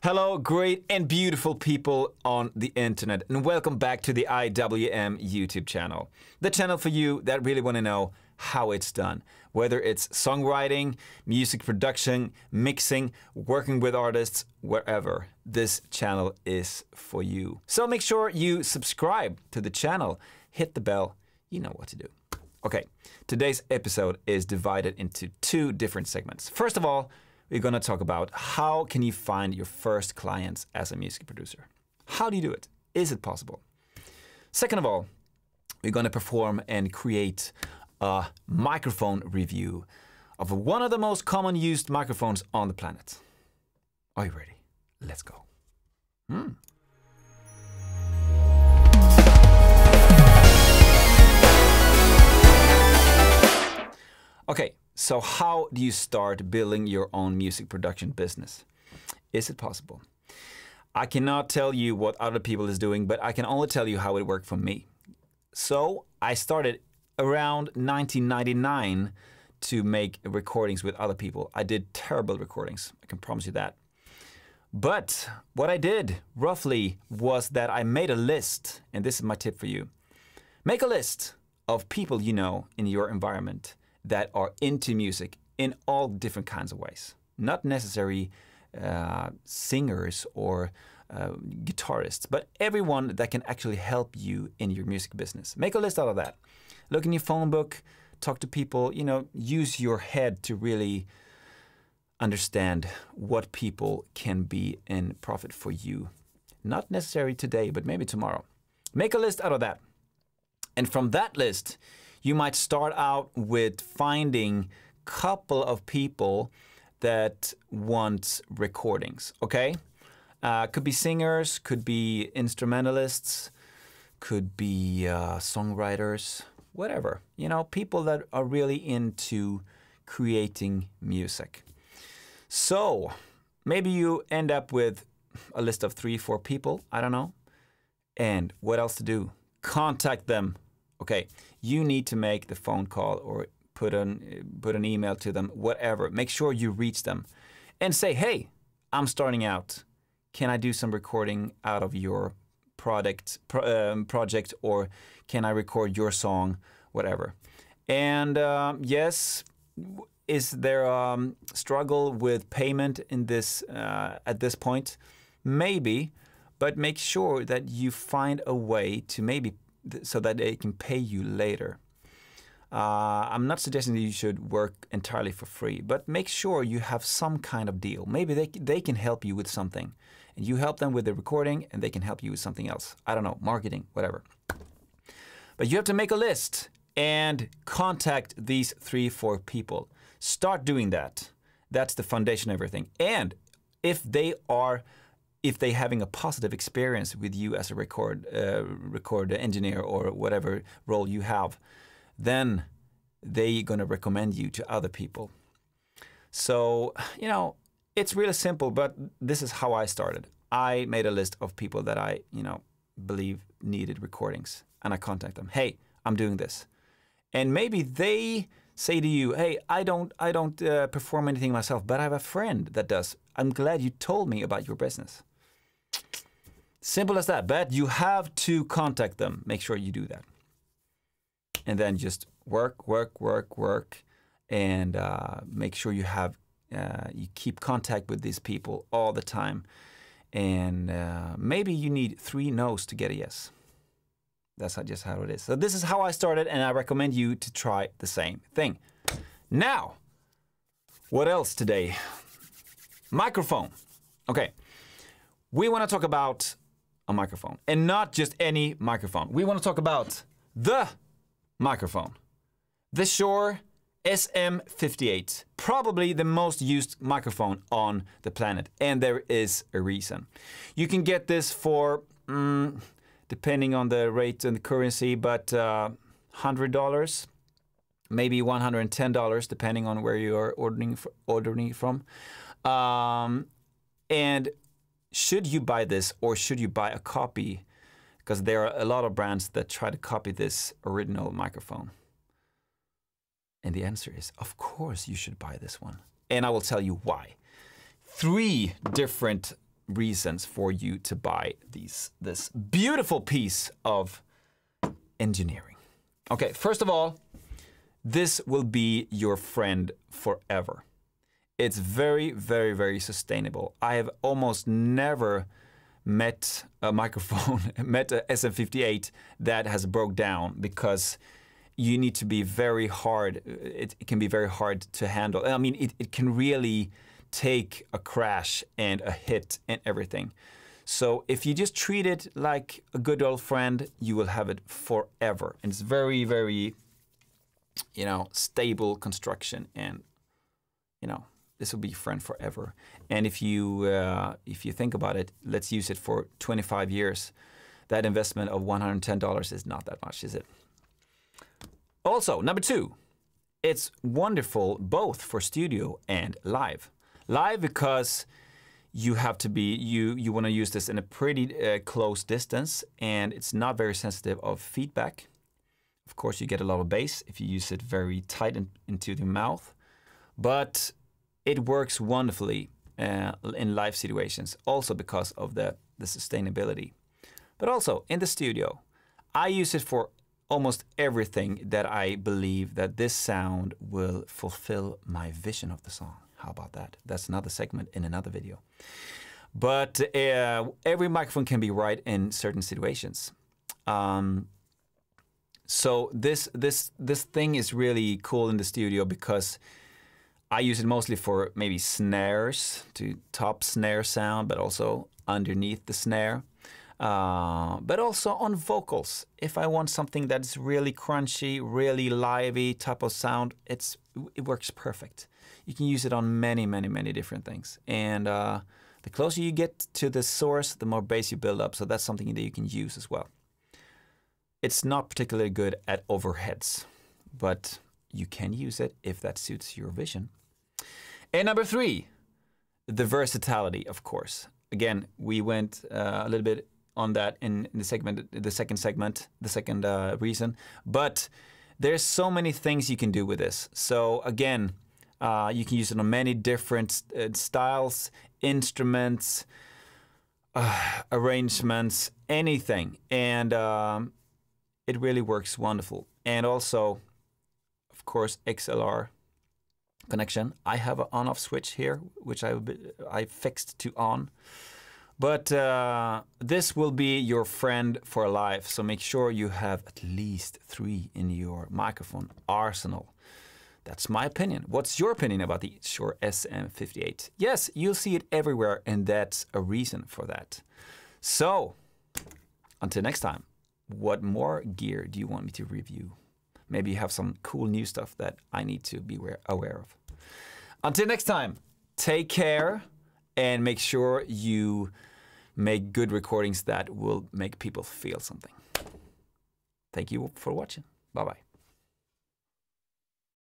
Hello, great and beautiful people on the internet, and welcome back to the IWM YouTube channel. The channel for you that really want to know how it's done. Whether it's songwriting, music production, mixing, working with artists, wherever, this channel is for you. So make sure you subscribe to the channel, hit the bell, you know what to do. Okay, today's episode is divided into two different segments. First of all, we're going to talk about how can you find your first clients as a music producer. How do you do it? Is it possible? Second of all, we're going to perform and create a microphone review of one of the most common used microphones on the planet. Are you ready? Let's go. Okay, so how do you start building your own music production business? Is it possible? I cannot tell you what other people is doing, but I can only tell you how it worked for me. So I started around 1999 to make recordings with other people. I did terrible recordings, I can promise you that. But what I did roughly was that I made a list, and this is my tip for you. Make a list of people you know in your environment that are into music in all different kinds of ways. Not necessarily singers or guitarists, but everyone that can actually help you in your music business. Make a list out of that. Look in your phone book, talk to people, you know, use your head to really understand what people can be in profit for you. Not necessarily today, but maybe tomorrow. Make a list out of that. And from that list, you might start out with finding a couple of people that want recordings, okay? Could be singers, could be instrumentalists, could be songwriters, whatever. You know, people that are really into creating music. So maybe you end up with a list of 3-4 people, I don't know. And what else to do? Contact them. Okay, you need to make the phone call or put an email to them, whatever. Make sure you reach them and say, hey, I'm starting out. Can I do some recording out of your project, or can I record your song, whatever. And yes, is there a struggle with payment in this at this point? Maybe, but make sure that you find a way to maybe so that they can pay you later. I'm not suggesting that you should work entirely for free, but make sure you have some kind of deal. Maybe they can help you with something, and you help them with the recording, and they can help you with something else. I don't know, marketing, whatever. But you have to make a list and contact these 3-4 people. Start doing that. That's the foundation of everything. And if they're having a positive experience with you as a record engineer or whatever role you have, then they're going to recommend you to other people. So, you know, it's really simple, but this is how I started. I made a list of people that I, believe needed recordings, and I contact them. Hey, I'm doing this. And maybe they say to you, hey, I don't perform anything myself, but I have a friend that does. I'm glad you told me about your business. Simple as that, but you have to contact them. Make sure you do that. And then just work, and make sure you have, you keep contact with these people all the time. And maybe you need 3 no's to get a yes. That's just how it is. So this is how I started, and I recommend you to try the same thing. Now, what else today? Microphone. Okay, we want to talk about a microphone, and not just any microphone. We want to talk about the microphone. The Shure SM58, probably the most used microphone on the planet, and there is a reason. You can get this for, depending on the rate and the currency, but $100, maybe $110, depending on where you are ordering from. And should you buy this, or should you buy a copy? Because there are a lot of brands that try to copy this original microphone. And the answer is, of course you should buy this one. And I will tell you why. 3 different reasons for you to buy this beautiful piece of engineering. Okay, first of all, this will be your friend forever. It's very, very, very sustainable. I have almost never met a microphone, met a SM58 that has broke down, because you need to be very hard. It can be very hard to handle. I mean, it can really take a crash and a hit and everything. So if you just treat it like a good old friend, you will have it forever. And it's very, very, you know, stable construction, and, you know, this will be your friend forever. And if you think about it, let's use it for 25 years. That investment of $110 is not that much, is it? Also, number 2, it's wonderful both for studio and live. Live because you have to be, you want to use this in a pretty close distance, and it's not very sensitive of feedback. Of course, you get a lot of bass if you use it very tight into the mouth, but it works wonderfully in live situations, also because of the sustainability. But also in the studio, I use it for almost everything that I believe that this sound will fulfill my vision of the song. How about that? That's another segment in another video. But every microphone can be right in certain situations. So this thing is really cool in the studio, because I use it mostly for maybe snares, to top snare sound, but also underneath the snare. But also on vocals. If I want something that's really crunchy, really lively type of sound, it works perfect. You can use it on many, many, many different things. And the closer you get to the source, the more bass you build up. So that's something that you can use as well. It's not particularly good at overheads, but you can use it if that suits your vision. And number 3, the versatility, of course. Again, we went a little bit on that in the second reason, but there's so many things you can do with this. So again, you can use it on many different styles, instruments, arrangements, anything, and it really works wonderful. And also, of course, XLR connection. I have an on-off switch here, which I fixed to on. But this will be your friend for life, so make sure you have at least 3 in your microphone arsenal. That's my opinion. What's your opinion about the Shure SM58? Yes, you'll see it everywhere, and that's a reason for that. So, until next time, what more gear do you want me to review? Maybe you have some cool new stuff that I need to be aware of. Until next time, take care and make sure you make good recordings that will make people feel something. Thank you for watching. Bye-bye.